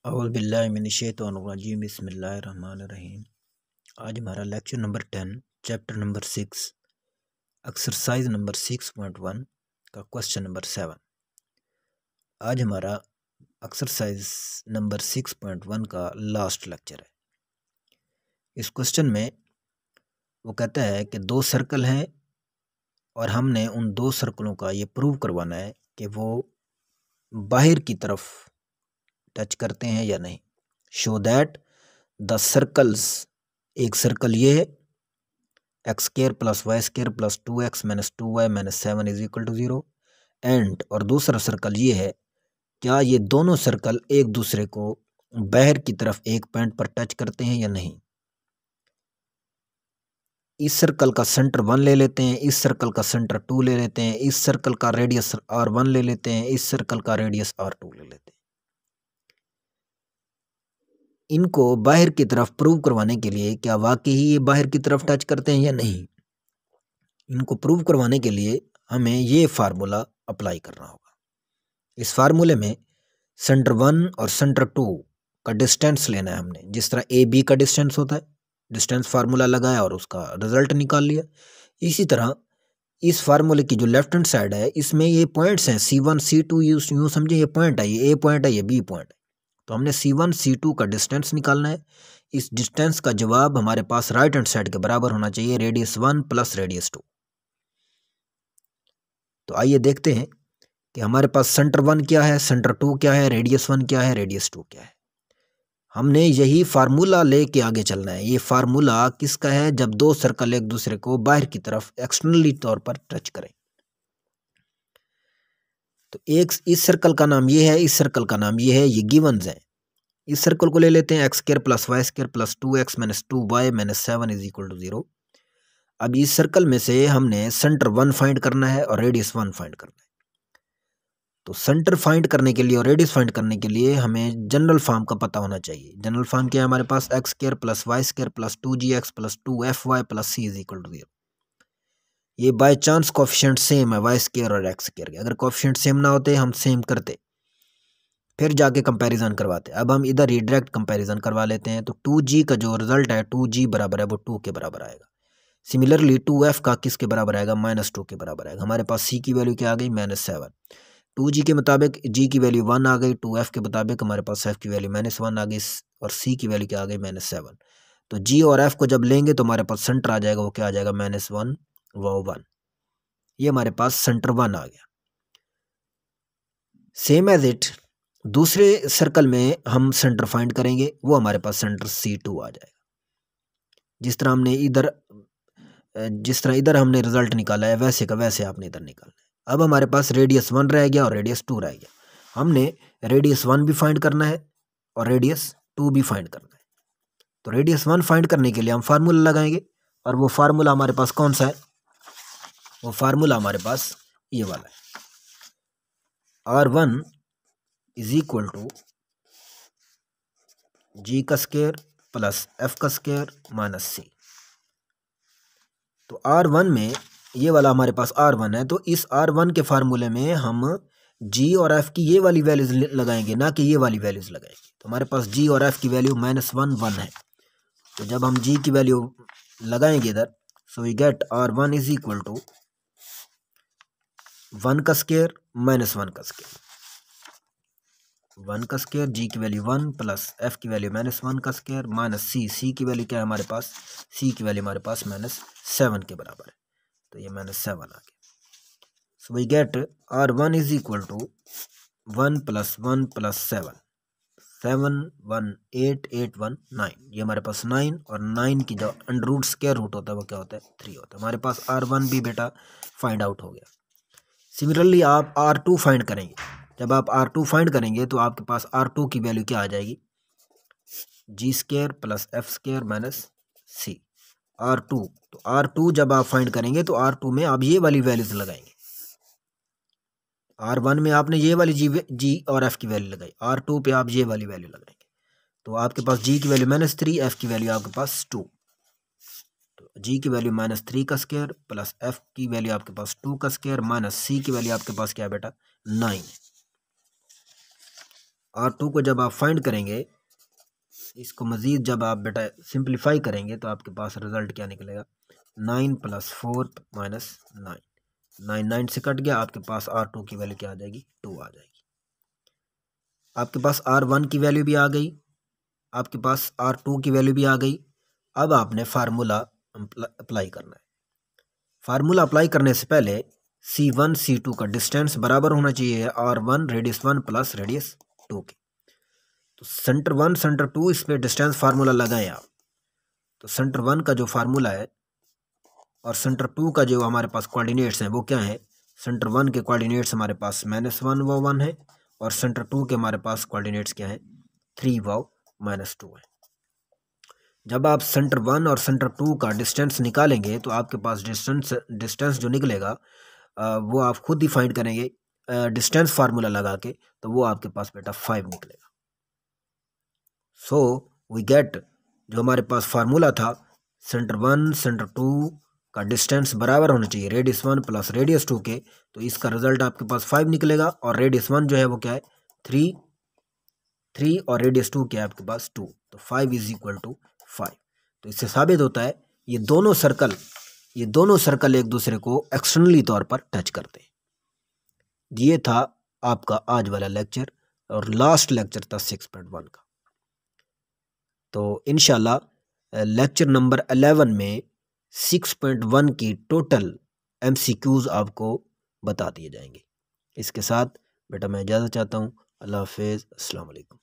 औज़ु बिल्लाहि मिनश्शैतानिर्रजीम बिस्मिल्लाहिर्रहमानिर्रहीम। आज हमारा lecture number 10 chapter number 6 exercise number 6.1 का क्वेश्चन नंबर 7। आज हमारा एक्सरसाइज नंबर 6.1 का लास्ट लेक्चर है। इस क्वेश्चन में वो कहता है कि दो सर्कल हैं और हमने उन दो सर्कलों का ये प्रूव करवाना है कि वो बाहर की तरफ टच करते हैं या नहीं। शो दैट द सर्कल्स, एक सर्कल ये है x square plus y square plus 2x minus 2y minus 7 is equal to 0 and, और दूसरा सर्कल ये है, क्या ये दोनों सर्कल एक दूसरे को बाहर की तरफ एक पॉइंट पर टच करते हैं या नहीं। इस सर्कल का सेंटर 1 ले लेते हैं, इस सर्कल का सेंटर 2 ले लेते हैं, इस सर्कल का रेडियस r1 ले लेते हैं, इस सर्कल का रेडियस r2 ले लेते हैं। इनको बाहर की तरफ प्रूव करवाने के लिए क्या वाकई ही ये बाहर की तरफ टच करते हैं या नहीं, इनको प्रूव करवाने के लिए हमें ये फार्मूला अप्लाई करना होगा। इस फार्मूले में सेंटर 1 और सेंटर 2 का डिस्टेंस लेना है हमने। जिस तरह ए बी का डिस्टेंस होता है, डिस्टेंस फार्मूला लगाया और उसका रिजल्ट निकाल लिया। इसी तरह इस फार्मूले की जो लेफ्ट हैंड साइड है, इसमें ये पॉइंट्स हैं C1 C2, यूँ समझे ये पॉइंट है, ये ए पॉइंट है, ये बी पॉइंट है। तो हमने C1 C2 का डिस्टेंस निकालना है। इस डिस्टेंस का जवाब हमारे पास राइट हैंड साइड के बराबर होना चाहिए, रेडियस 1 प्लस रेडियस 2। तो आइए देखते हैं कि हमारे पास सेंटर 1 क्या है, सेंटर 2 क्या है, रेडियस 1 क्या है, रेडियस 2 क्या है। हमने यही फार्मूला लेके आगे चलना है। ये फार्मूला किसका है, जब दो सर्कल एक दूसरे को बाहर की तरफ एक्सटर्नली तौर पर टच करें। तो एक इस सर्कल का नाम ये है, इस सर्कल का नाम ये है, ये गिवन्स है। इस सर्कल को ले लेते हैं x square plus y square plus 2x minus 2y minus 7 is equal to 0। अब इस सर्कल में से हमने सेंटर 1 फाइंड करना है और रेडियस 1 फाइंड करना है। तो सेंटर फाइंड करने के लिए और रेडियस फाइंड करने के लिए हमें जनरल फॉर्म का पता होना चाहिए। जनरल फॉर्म क्या है हमारे पास, x square plus y square plus 2gx plus 2fy plus c is equal to 0। ये बाय चांस कोफिशिएंट सेम है वाई स्क्वायर और एक्स स्क्वायर के। अगर कोफिशिएंट सेम ना होते हम सेम करते, फिर जाके कंपैरिजन करवाते। अब हम इधर ही डायरेक्ट कंपैरिजन करवा लेते हैं। तो 2g का जो रिजल्ट है 2g बराबर है वो 2 के बराबर आएगा। सिमिलरली 2f का किसके बराबर आएगा, -2 के बराबर आएगा। हमारे पास c की वैल्यू क्या आ गई, -7। 2g के मुताबिक g की वैल्यू 1 आ गई, 2f के मुताबिक हमारे पास f की वैल्यू -1 आ गई और c की वैल्यू क्या आ गई, -7। तो g और f को जब लेंगे तो हमारे पास सेंटर आ जाएगा, वो क्या आ जाएगा, -1 व 1। ये हमारे पास सेंटर 1 आ गया। सेम एज इट दूसरे सर्कल में हम सेंटर फाइंड करेंगे, वो हमारे पास सेंटर C2 आ जाएगा। जिस तरह इधर हमने रिजल्ट निकाला है, वैसे का वैसे आपने इधर निकालना है। अब हमारे पास रेडियस 1 रह गया और रेडियस 2 रह गया। हमने रेडियस 1 भी फाइंड करना है और रेडियस 2 भी फाइंड करना है। तो रेडियस 1 फाइंड करने के लिए हम फार्मूला लगाएंगे, और वो फार्मूला हमारे पास कौन सा है, वो फार्मूला हमारे पास ये वाला है, R1 is equal to g का स्क्वायर प्लस f का स्क्वायर माइनस c। तो R1 में ये वाला हमारे पास R1 है, तो इस R1 के फार्मूले में हम g और f की ये वाली वैल्यूज लगाएंगे, ना कि ये वाली वैल्यूज लगाएंगे। तो हमारे पास g और f की वैल्यू -1 1 है। तो जब हम g की वैल्यू लगाएंगे इधर, so we get R1 is equal to 1 का स्क्वायर -1 का स्क्वायर, 1 का स्क्वायर, g की वैल्यू 1 प्लस f की वैल्यू -1 का स्क्वायर माइनस c की वैल्यू क्या है हमारे पास, c की वैल्यू हमारे पास -7 के बराबर है। तो ये -7 आ गया। So we get R1 is equal to 1 plus 1 plus 7, 7 1 8 8 1 9। ये हमारे पास 9 और 9 की जो अंडर रूट स्क्वायर रूट होता है वो क्या होता है, 3 होता है। हमारे पास R1 भी बेटा फाइंड आउट हो गया। सिमिलरली आप R2 फाइंड करेंगे। जब आप R2 फाइंड करेंगे तो आपके पास R2 की वैल्यू क्या आ जाएगी, g square plus f square minus c R2। तो R2 जब आप फाइंड करेंगे तो R2 में आप ये वाली वैल्यूज लगाएंगे। R1 में आपने ये वाली g और f की वैल्यू लगाई, R2 पे आप ये वाली वैल्यू लगाएंगे। तो आपके पास g की वैल्यू -3, f की वैल्यू आपके पास 2। तो g की वैल्यू -3 का स्क्वायर प्लस f की वैल्यू आपके पास 2 का स्क्वायर माइनस c की वैल्यू आपके पास क्या है बेटा, 9 है। R2 को जब आप फाइंड करेंगे, इसको मज़ीद जब आप बेटा सिंप्लीफाई करेंगे तो आपके पास रिज़ल्ट क्या निकलेगा, 9 + 4 - 9, 9 से कट गया, आपके पास R2 की वैल्यू क्या आ जाएगी, 2 आ जाएगी। आपके पास R1 की वैल्यू भी आ गई, आपके पास R2 की वैल्यू भी आ गई। अब आपने फार्मूला अप्लाई करना है। फार्मूला अप्लाई करने से पहले C1 C2 का डिस्टेंस बराबर होना चाहिए R1 रेडियस 1 प्लस रेडियस 2 के। तो सेंटर 1 सेंटर 2 इस पर डिस्टेंस फार्मूला लगाएं आप। तो सेंटर 1 का जो फार्मूला है और सेंटर 2 का जो हमारे पास कोऑर्डिनेट्स हैं वो क्या है, सेंटर 1 के कोऑर्डिनेट्स हमारे पास -1 व 1 है और सेंटर 2 के हमारे पास कोऑर्डिनेट्स क्या है, 3 व -2 है। जब आप सेंटर 1 और सेंटर 2 का डिस्टेंस निकालेंगे तो आपके पास डिस्टेंस जो निकलेगा वो आप खुद ही फाइंड करेंगे डिस्टेंस फार्मूला लगा के, तो वो आपके पास बेटा 5 निकलेगा। सो वी गेट, जो हमारे पास फार्मूला था सेंटर 1 सेंटर 2 का डिस्टेंस बराबर होना चाहिए रेडियस 1 प्लस रेडियस 2 के, तो इसका रिजल्ट आपके पास 5 निकलेगा। और रेडियस 1 जो है वो क्या है, 3 और रेडियस 2 क्या है आपके पास 2, तो 5 = 5। तो इससे साबित होता है ये दोनों सर्कल एक दूसरे को एक्सटर्नली तौर पर टच करते हैं। ये था आपका आज वाला लेक्चर और लास्ट लेक्चर था 6.1 का। तो इंशाल्लाह लेक्चर नंबर 11 में 6.1 की टोटल MCQs आपको बता दिए जाएंगे। इसके साथ बेटा मैं इजाज़त चाहता हूँ। अल्लाह हाफिज़, अस्सलाम वालेकुम।